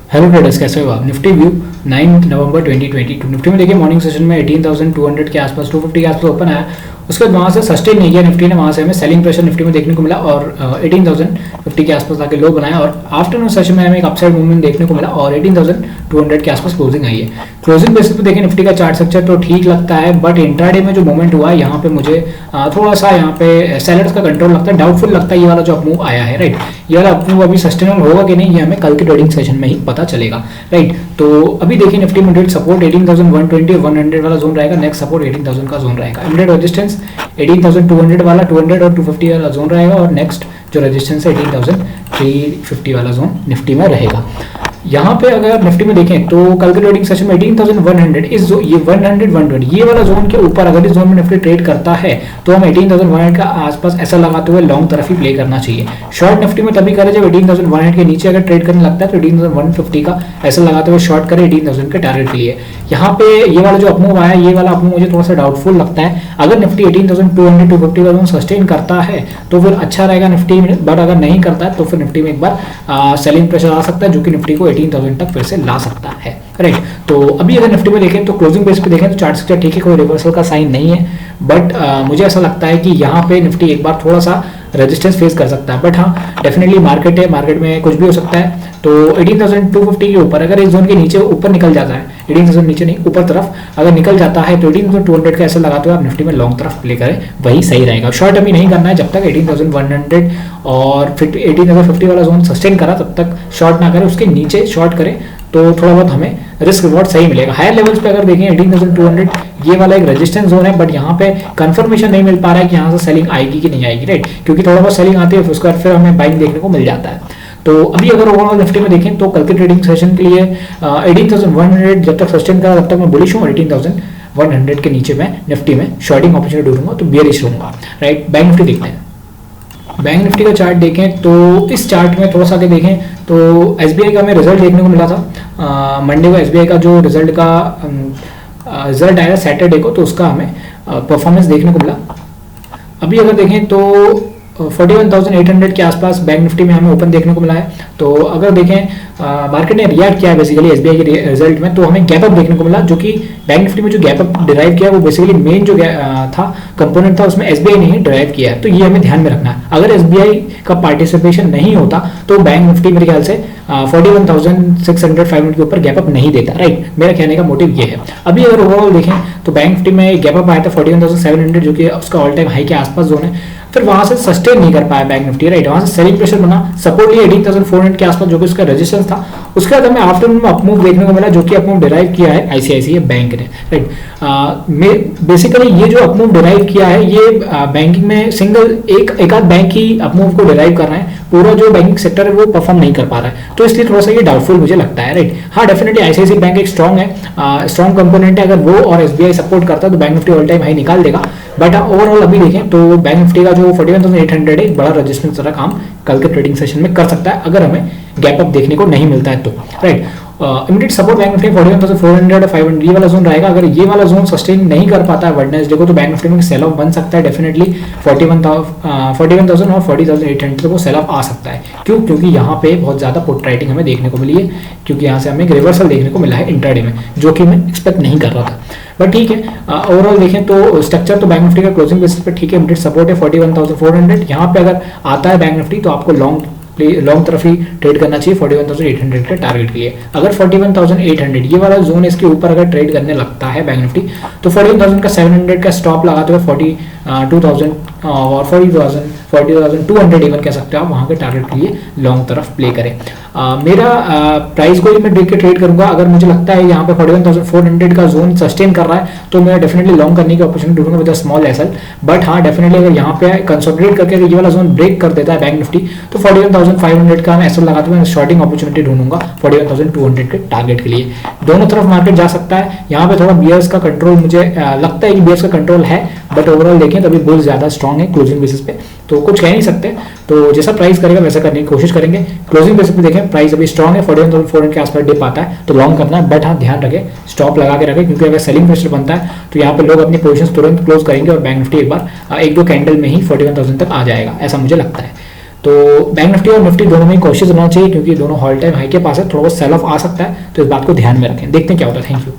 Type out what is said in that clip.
Hello traders, कैसे हो आप। निफ्टी व्यू 9 नवंबर 2022। निफ्टी में देखिए मॉर्निंग सेशन में 18,200 के आसपास 250 के आसपास ओपन आया। उसके बाद वहाँ से सस्टेन नहीं किया निफ्टी ने, वहाँ से हमें सेलिंग प्रेशर निफ्टी में देखने को मिला और 18,050 के आसपास आके लो बनाया और आफ्टरनून सेशन में हमें एक अपसाइड मूवमेंट देखने को मिला और 18,200 के आसपास क्लोजिंग आई है। क्लोजिंग बेसिस पे देखिए निफ्टी का चार्ट स्ट्रक्चर तो ठीक लगता है, बट इंट्राडे में जो मूवमेंट हुआ है यहाँ पे मुझे थोड़ा सा यहाँ पे सेलर्स का कंट्रोल लगता है, डाउटफुल लगता है ये वाला जो अपमूव आया है। राइट, ये वाला अपमूव अभी सस्टेनेबल होगा कि नहीं ये हमें कल के ट्रेडिंग सेशन में ही पता चलेगा। राइट, तो अभी देखिए निफ्टी में सपोर्ट 18,120 100 वाला जोन रहेगा, नेक्स्ट सपोर्ट 18,000 का जोन रहेगा, इमीडिएट रेजिस्टेंस 18,200 वाला 200 और 250 वाला जोन रहेगा और नेक्स्ट जो रेजिस्टेंस है 18,350 वाला जोन निफ्टी में रहेगा। यहाँ पे अगर निफ्टी में देखें तो कल के ट्रेडिंग सेशन में 18,100 इस जो ये 100 120 ये वाला जोन के ऊपर अगर इस जोन में निफ्टी ट्रेड करता है तो हम 18,100 का आसपास ऐसा लगाते हुए लॉन्ग तरफ ही प्ले करना चाहिए। शॉर्ट निफ्टी में तभी करें जब 18,100 के नीचे अगर ट्रेड करने लगता है तो 18,150 का ऐसा लगाते हुए शॉर्ट करें 18,000 के टारगेट के लिए। यहाँ पे ये वाला जो अपमूव आया ये वाला अपमूव मुझे थोड़ा सा डाउटफुल लगता है। अगर निफ्टी 18,200 250 का जोन सस्टेन करता है तो फिर अच्छा रहेगा निफ्टी में, बट अगर नहीं करता है तो फिर निफ्टी में एक बार सेलिंग प्रेशर आ सकता है जो कि निफ्टी को 18,000 तक फिर से ला सकता है। राइट, तो अभी अगर निफ्टी में देखें तो क्लोजिंग बेस पे देखें तो चार्ट स्ट्रक्चर ठीक है, कोई रिवर्सल का साइन नहीं है, बट मुझे ऐसा लगता है कि यहाँ पे निफ्टी एक बार थोड़ा सा रेजिस्टेंस फेस कर सकता है। बट हाँ, डेफिनेटली मार्केट है, मार्केट में कुछ भी हो सकता है। तो 18,250 के ऊपर अगर इस जोन के नीचे ऊपर निकल जाता है, 18,000 नीचे नहीं ऊपर तरफ अगर निकल जाता है तो 18,200 का ऐसा लगाते हुए आप निफ्टी में लॉन्ग तरफ प्ले करें, वही सही रहेगा। शॉर्ट अभी नहीं करना है जब तक 18,100 और 18,050 वाला जोन सस्टेन करा तब तक शॉर्ट ना करें, उसके नीचे शॉर्ट करें तो थोड़ा बहुत हमें रिस्क रिवॉर्ड सही मिलेगा। हायर लेवल्स पे अगर देखें 18,200 ये वाला एक रेजिस्टेंस जोन है, बट यहाँ पे कंफर्मेशन नहीं मिल पा रहा है कि यहाँ से सेलिंग आएगी कि नहीं आएगी। राइट, क्योंकि थोड़ा बहुत सेलिंग आती है उसके बाद फिर हमें बाइंग देखने को मिल जाता है। तो अभी अगर ओवरऑल निफ्टी में देखें तो कल के ट्रेडिंग सेशन के लिए 18,100 जब तक सस्टेन करा तब तक मैं बुलिश हूँ और 18,100 के नीचे मैं निफ्टी में शॉर्टिंग अपॉर्चुनिटी ढूंढूंगा तो बेयरिश रहूंगा। राइट, बैंक निफ्टी देखते हैं। बैंक निफ्टी का चार्ट देखें तो इस चार्ट में थोड़ा सा आगे देखें तो एसबीआई का हमें रिजल्ट देखने को मिला था मंडे को। एसबीआई का जो रिजल्ट का रिजल्ट आया सैटरडे को, तो उसका हमें परफॉर्मेंस देखने को मिला। अभी अगर देखें तो 41,800 के आसपास बैंक निफ्टी में हमें ओपन देखने को मिला है। तो अगर देखें मार्केट ने रिएक्ट किया है बेसिकली एसबीआई के रिजल्ट में, तो हमें गैप अप देखने को मिला, जो कि बैंक निफ्टी में जो गैप अप डिराइव किया वो बेसिकली मेन जो था कंपोनेंट था उसमें एसबीआई ने ही डिराइव किया है। तो ये हमें ध्यान में रखना है, अगर एसबीआई का पार्टिसिपेशन नहीं होता तो बैंक निफ्टी मेरे ख्याल से 41,600 500 के ऊपर गैप अप नहीं देता। राइट, मेरा कहने का मोटिव ये है। अभी अगर ओवरऑल देखें तो बैंक निफ्टी में गैप अप आया था 41,700 जो कि उसका ऑल टाइम हाई के आसपास जोन है, फिर वहां से सस्टेन नहीं कर पाया बैंक निफ्टी। राइट, वहां से सेलिंग प्रेशर बना, सपोर्ट लिया 18,400 के आसपास जो कि उसका रेजिस्टेंस था। उसके बाद हमें आफ्टरनून में अपमूव देखने को मिला जो कि अपमूव डिराइव किया है आईसीआईसीआई बैंक ने। राइट, बेसिकली ये जो अपमूव डिराइव किया है ये बैंकिंग में सिंगल एक आध बैंक ही अपमूव को डिराइव कर रहे हैं, पूरा जो बैंकिंग सेक्टर है वो परफॉर्म नहीं कर पा रहा है, तो इसलिए थोड़ा सा ये डाउटफुल मुझे लगता है। राइट, हाँ डेफिनेटली आईसीआईसीआई बैंक एक स्ट्रॉन्ग है, स्ट्रॉन्ग कंपोनेंट है, अगर वो और एसबीआई सपोर्ट करता है तो bank Nifty all time high निकाल देगा। बट ओवरऑल अभी देखें तो बैंक निफ्टी का जो 41,800 एक बड़ा रेजिस्टेंस का काम कल के ट्रेडिंग सेशन में कर सकता है अगर हमें गैप अप देखने को नहीं मिलता है तो। Right, immediate support bank Nifty 41,400 और 500 ये वाला जोन रहेगा। अगर ये वाला जोन सस्टेन नहीं कर पाता है वेडनेसडे को तो बैंक निफ्टी में सेल ऑफ बन सकता है डेफिनेटली 41,000 और 40,800 तक वो सेल ऑफ आ सकता है। क्यों? क्योंकि यहाँ पे बहुत ज़्यादा पुट राइटिंग हमें देखने को मिली है, क्योंकि यहाँ से हमें एक रिवर्सल देखने को मिला है इंट्राडे में जो कि मैं एक्सपेक्ट नहीं कर रहा था। बट ठीक है, ओवरऑल देखें तो स्ट्रक्चर तो बैंक निफ्टी का क्लोजिंग बेसिस पे ठीक है, इमीडिएट सपोर्ट है 41,400। यहाँ पे अगर आता है बैंक निफ्टी तो आपको लॉन्ग तरफ ही ट्रेड करना चाहिए 41,800 के टारगेट के लिए। अगर 41,800 ये वाला जोन इसके ऊपर अगर ट्रेड करने लगता है बैंक निफ्टी तो 41,000 का 700 का स्टॉप लगाते हुए 42,000 और 40,200 इवन कह सकते हो आप, वहाँ के टारगेट के लिए लॉन्ग तरफ प्ले करें। मेरा प्राइस को ही मैं देख के ट्रेड करूंगा। अगर मुझे लगता है यहाँ पे 41,400 का जोन सस्टेन कर रहा है तो मैं डेफिनेटली लॉन्ग करने की अपॉर्चुनिटी ढूंढूंगा विद स्मॉल एसएल। बट हाँ डेफिनेटली अगर यहाँ पे कंसोलिडेट करके ये वाला जोन ब्रेक कर देता है बैंक निफ्टी तो 41,500 का मैं एसएल लगाते हुए शॉर्टिंग अपॉर्चुनिटी ढूंढूंगा 41,200 के टारगेट के लिए। दोनों तरफ मार्केट जा सकता है। यहाँ पे थोड़ा बियर्स का कंट्रोल मुझे लगता है कि बियर्स का कंट्रोल है, बट ओवरऑल देखें तो अभी बुल्स ज्यादा स्ट्रॉन्ग है क्लोजिंग बेसिस पे, तो कुछ कह नहीं सकते। तो जैसा प्राइस करेगा वैसा करने की कोशिश करेंगे। क्लोजिंग बेसिस पे देखें प्राइस अभी स्ट्रॉन्ग है, 41,400 के आसपास डिप आता है तो लॉन्ग करना है। बट हाँ ध्यान रखें, स्टॉप लगा के रखें, क्योंकि अगर सेलिंग प्रेशर बनता है तो यहाँ पे लोग अपनी पोजीशन तुरंत क्लोज करेंगे और बैंक निफ्टी एक बार 1-2 कैंडल में ही 41,000 तक आ जाएगा, ऐसा मुझे लगता है। तो बैंक निफ्टी और निफ्टी दोनों में कोशिश रहना चाहिए, क्योंकि दोनों ऑल टाइम हाई के पास है, थोड़ा बहुत सेल ऑफ आ सकता है, तो इस बात को ध्यान में रखें। देखते हैं क्या होता है। Thank you.